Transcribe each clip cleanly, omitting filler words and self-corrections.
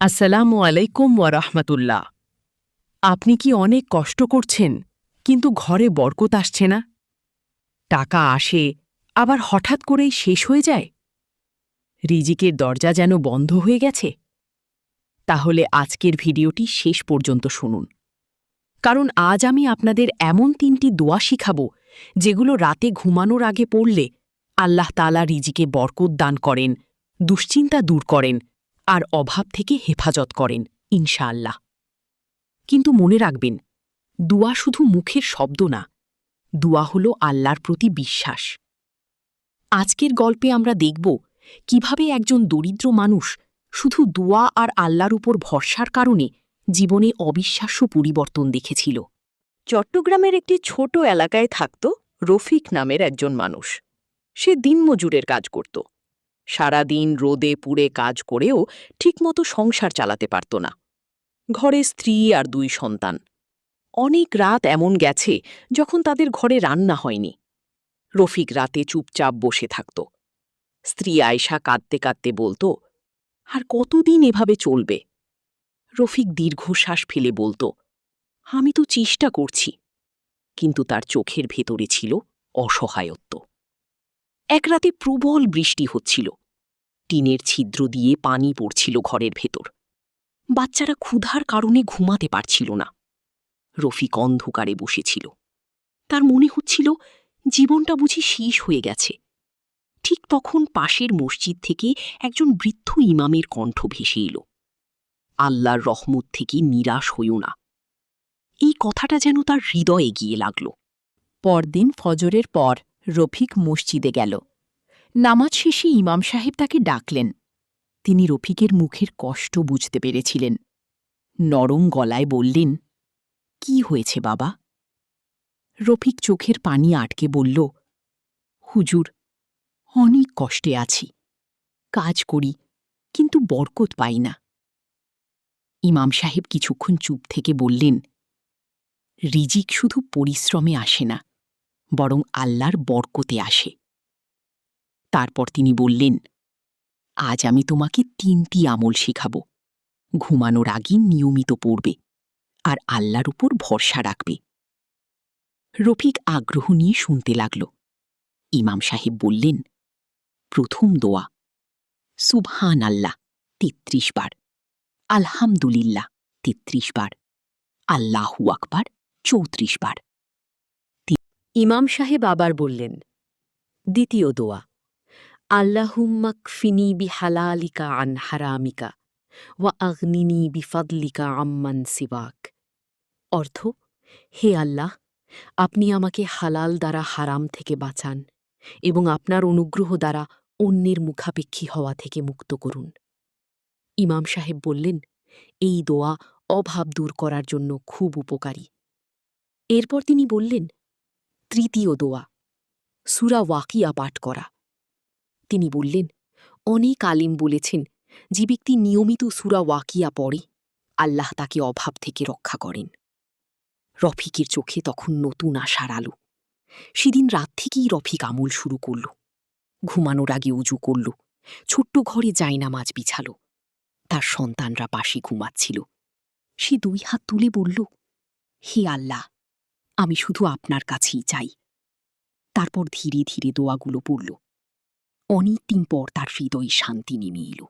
আসসালামু আলাইকুম ওয়া রাহমাতুল্লাহ। আপনি কি অনেক কষ্ট করছেন কিন্তু ঘরে বরকত আসছে না? টাকা আসে আবার হঠাৎ করেই শেষ হয়ে যায়? রিজিকের দরজা যেন বন্ধ হয়ে গেছে? তাহলে আজকের ভিডিওটি শেষ পর্যন্ত শুনুন, কারণ আজ আমি আপনাদের এমন ৩টি দোয়া শিখাব যেগুলো রাতে ঘুমানোর আগে পড়লে আল্লাহ তাআলা রিজিকে বরকত দান করেন, দুশ্চিন্তা দূর করেন আর অভাব থেকে হেফাজত করেন ইনশাআল্লাহ। কিন্তু মনে রাখবেন, দুয়া শুধু মুখের শব্দ না, দুয়া হল আল্লাহর প্রতি বিশ্বাস। আজকের গল্পে আমরা দেখব কিভাবে একজন দরিদ্র মানুষ শুধু দুয়া আর আল্লাহর উপর ভরসার কারণে জীবনে অবিশ্বাস্য পরিবর্তন দেখেছিল। চট্টগ্রামের একটি ছোট এলাকায় থাকত রফিক নামের একজন মানুষ। সে দিনমজুরের কাজ করত। সারা দিন রোদে পুড়ে কাজ করেও ঠিকমতো সংসার চালাতে পারত না। ঘরে স্ত্রী আর 2 সন্তান। অনেক রাত এমন গেছে যখন তাদের ঘরে রান্না হয়নি। রফিক রাতে চুপচাপ বসে থাকত। স্ত্রী আয়েশা কাঁদতে কাঁদতে বলতো, আর কতদিন এভাবে চলবে? রফিক দীর্ঘশ্বাস ফেলে বলতো, আমি তো চেষ্টা করছি। কিন্তু তার চোখের ভেতরে ছিল অসহায়ত্ব। এক রাতে প্রবল বৃষ্টি হচ্ছিল। টিনের ছিদ্র দিয়ে পানি পড়ছিল ঘরের ভেতর। বাচ্চারা ক্ষুধার কারণে ঘুমাতে পারছিল না। রফিক অন্ধকারে বসেছিল। তার মনে হচ্ছিল জীবনটা বুঝি শেষ হয়ে গেছে। ঠিক তখন পাশের মসজিদ থেকে একজন বৃদ্ধ ইমামের কণ্ঠ ভেসে এলো, আল্লাহর রহমত থেকে নিরাশ হইও না। এই কথাটা যেন তার হৃদয়ে গিয়ে লাগল। পরদিন ফজরের পর রফিক মসজিদে গেল। নামাজ শেষে ইমাম সাহেব তাকে ডাকলেন। তিনি রফিকের মুখের কষ্ট বুঝতে পেরেছিলেন। নরম গলায় বললেন, কি হয়েছে বাবা? রফিক চোখের পানি আটকে বলল, হুজুর, অনেক কষ্টে আছি। কাজ করি, কিন্তু বরকত পাই না। ইমাম সাহেব কিছুক্ষণ চুপ থেকে বললেন, রিজিক শুধু পরিশ্রমে আসে না, বরং আল্লাহর বরকতে আসে। তারপর তিনি বললেন, আজ আমি তোমাকে 3টি আমল শেখাব। ঘুমানোর আগে নিয়মিত পড়বে আর আল্লাহর উপর ভরসা রাখবে। রফিক আগ্রহ নিয়ে শুনতে লাগল। ইমাম সাহেব বললেন, প্রথম দোয়া, সুবহান আল্লাহ 33 বার, আলহামদুলিল্লাহ 33 বার, আল্লাহু আকবার 34 বার। ইমাম সাহেব আবার বললেন, দ্বিতীয় দোয়া, আল্লাহুম্মা কফিনি বিহালালিকা আন হারামিকা ওয়া আগনিনি বিফাদলিকা আম্মান সিওয়াক। অর্থ, হে আল্লাহ, আপনি আমাকে হালাল দ্বারা হারাম থেকে বাঁচান এবং আপনার অনুগ্রহ দ্বারা অন্যের মুখাপেক্ষী হওয়া থেকে মুক্ত করুন। ইমাম সাহেব বললেন, এই দোয়া অভাব দূর করার জন্য খুব উপকারী। এরপর তিনি বললেন, তৃতীয় দোয়া, সূরা ওয়াকিয়া পাঠ করা। তিনি বললেন, অনেক আলিম বলেছেন, যে ব্যক্তি নিয়মিত সূরা ওয়াকিয়া পড়ে, আল্লাহ তাকে অভাব থেকে রক্ষা করেন। রফিকের চোখে তখন নতুন আশার আলো। সেদিন রাত থেকেই রফিক আমল শুরু করল। ঘুমানোর আগে উজু করল, ছোট্ট ঘরে জায়নামাজ বিছাল। তার সন্তানরা পাশে ঘুমাচ্ছিল। সে 2 হাত তুলে বলল, হে আল্লাহ, আমি শুধু আপনার কাছেই চাই। তারপর ধীরে ধীরে দোয়াগুলো পড়ল। অনেকদিন পর তার হৃদয়ে শান্তি নেমে এলো।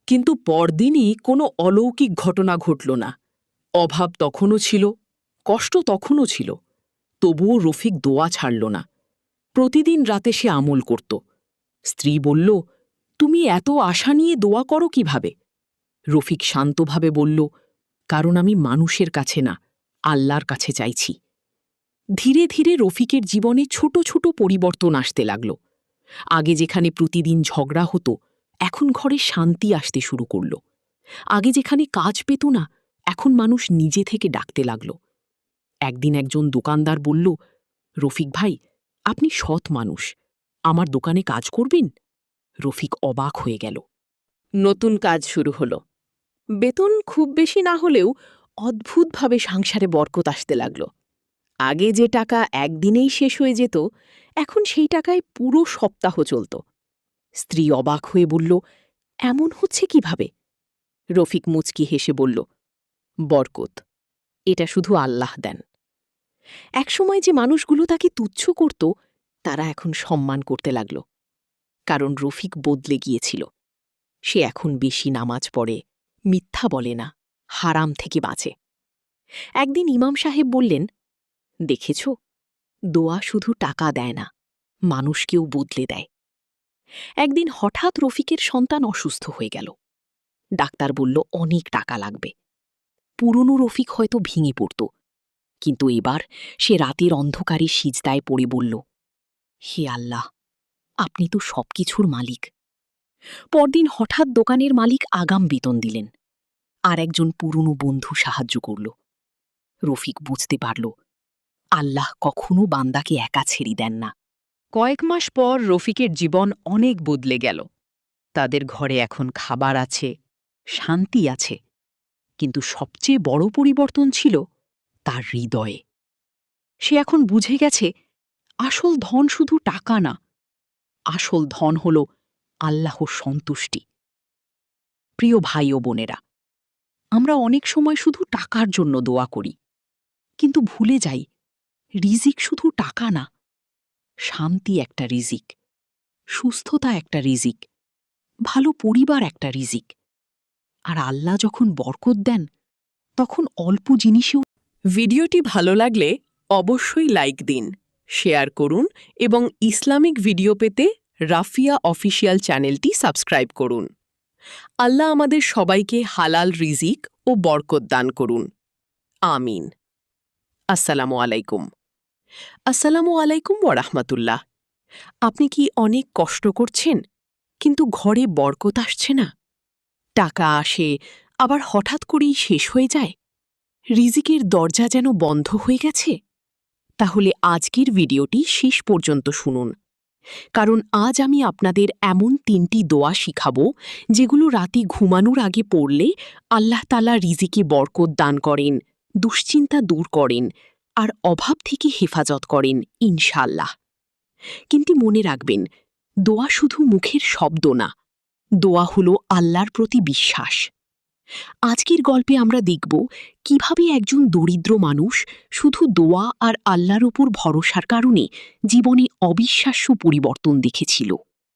কিন্তু পরদিনই কোনো অলৌকিক ঘটনা ঘটল না। অভাব তখনও ছিল, কষ্ট তখনও ছিল। তবুও রফিক দোয়া ছাড়ল না। প্রতিদিন রাতে সে আমল করত। স্ত্রী বলল, তুমি এত আশা নিয়ে দোয়া করো কিভাবে? রফিক শান্তভাবে বলল, কারণ আমি মানুষের কাছে না, আল্লাহর কাছে চাইছি। ধীরে ধীরে রফিকের জীবনে ছোট ছোট পরিবর্তন আসতে লাগল। আগে যেখানে প্রতিদিন ঝগড়া হতো, এখন ঘরে শান্তি আসতে শুরু করল। আগে যেখানে কাজ পেত না, এখন মানুষ নিজে থেকে ডাকতে লাগল। একদিন একজন দোকানদার বলল, রফিক ভাই, আপনি সৎ মানুষ, আমার দোকানে কাজ করবেন? রফিক অবাক হয়ে গেল। নতুন কাজ শুরু হলো। বেতন খুব বেশি না হলেও অদ্ভুতভাবে সংসারে বরকত আসতে লাগল। আগে যে টাকা একদিনেই শেষ হয়ে যেত, এখন সেই টাকায় পুরো সপ্তাহ চলত। স্ত্রী অবাক হয়ে বলল, এমন হচ্ছে কিভাবে? রফিক মুচকি হেসে বলল, বরকত, এটা শুধু আল্লাহ দেন। একসময় যে মানুষগুলো তাকে তুচ্ছ করত, তারা এখন সম্মান করতে লাগল। কারণ রফিক বদলে গিয়েছিল। সে এখন বেশি নামাজ পড়ে, মিথ্যা বলে না, হারাম থেকে বাঁচে। একদিন ইমাম সাহেব বললেন, দেখেছ, দোয়া শুধু টাকা দেয় না, মানুষকেও বদলে দেয়। একদিন হঠাৎ রফিকের সন্তান অসুস্থ হয়ে গেল। ডাক্তার বলল অনেক টাকা লাগবে। পুরনো রফিক হয়তো ভেঙে পড়ত, কিন্তু এবার সে রাতের অন্ধকারে সিজদায় পড়ে বলল, হে আল্লাহ, আপনি তো সবকিছুর মালিক। পরদিন হঠাৎ দোকানের মালিক আগাম বেতন দিলেন। আর একজন পুরনো বন্ধু সাহায্য করল। রফিক বুঝতে পারল, আল্লাহ কখনো বান্দাকে একা ছেড়ে দেন না। কয়েক মাস পর রফিকের জীবন অনেক বদলে গেল। তাদের ঘরে এখন খাবার আছে, শান্তি আছে, কিন্তু সবচেয়ে বড় পরিবর্তন ছিল তার হৃদয়ে। সে এখন বুঝে গেছে, আসল ধন শুধু টাকা না, আসল ধন হল আল্লাহর সন্তুষ্টি। প্রিয় ভাই ও বোনেরা, আমরা অনেক সময় শুধু টাকার জন্য দোয়া করি, কিন্তু ভুলে যাই, রিজিক শুধু টাকা না, শান্তি একটা রিজিক, সুস্থতা একটা রিজিক, ভালো পরিবার একটা রিজিক। আর আল্লাহ যখন বরকত দেন, তখন অল্প জিনিসেও। ভিডিওটি ভালো লাগলে অবশ্যই লাইক দিন, শেয়ার করুন এবং ইসলামিক ভিডিও পেতে রাফিয়া অফিসিয়াল চ্যানেলটি সাবস্ক্রাইব করুন। আল্লাহ আমাদের সবাইকে হালাল রিজিক ও বরকত দান করুন। আমিন। আসসালামু আলাইকুম। আসসালামু আলাইকুম ওয়া রাহমাতুল্লাহ। আপনি কি অনেক কষ্ট করছেন, কিন্তু ঘরে বরকত আসছে না? টাকা আসে, আবার হঠাৎ করেই শেষ হয়ে যায়। রিজিকের দরজা যেন বন্ধ হয়ে গেছে? তাহলে আজকের ভিডিওটি শেষ পর্যন্ত শুনুন, কারণ আজ আমি আপনাদের এমন 3টি দোয়া শিখাব, যেগুলো রাতে ঘুমানোর আগে পড়লে আল্লাহ তাআলা রিজিকে বরকত দান করেন, দুশ্চিন্তা দূর করেন, আর অভাব থেকে হেফাজত করেন ইনশাআল্লাহ। কিন্তু মনে রাখবেন, দোয়া শুধু মুখের শব্দ না, দোয়া হলো আল্লাহর প্রতি বিশ্বাস। আজকের গল্পে আমরা দেখব কিভাবে একজন দরিদ্র মানুষ শুধু দোয়া আর আল্লাহর উপর ভরসার কারণে জীবনে অবিশ্বাস্য পরিবর্তন দেখেছিল।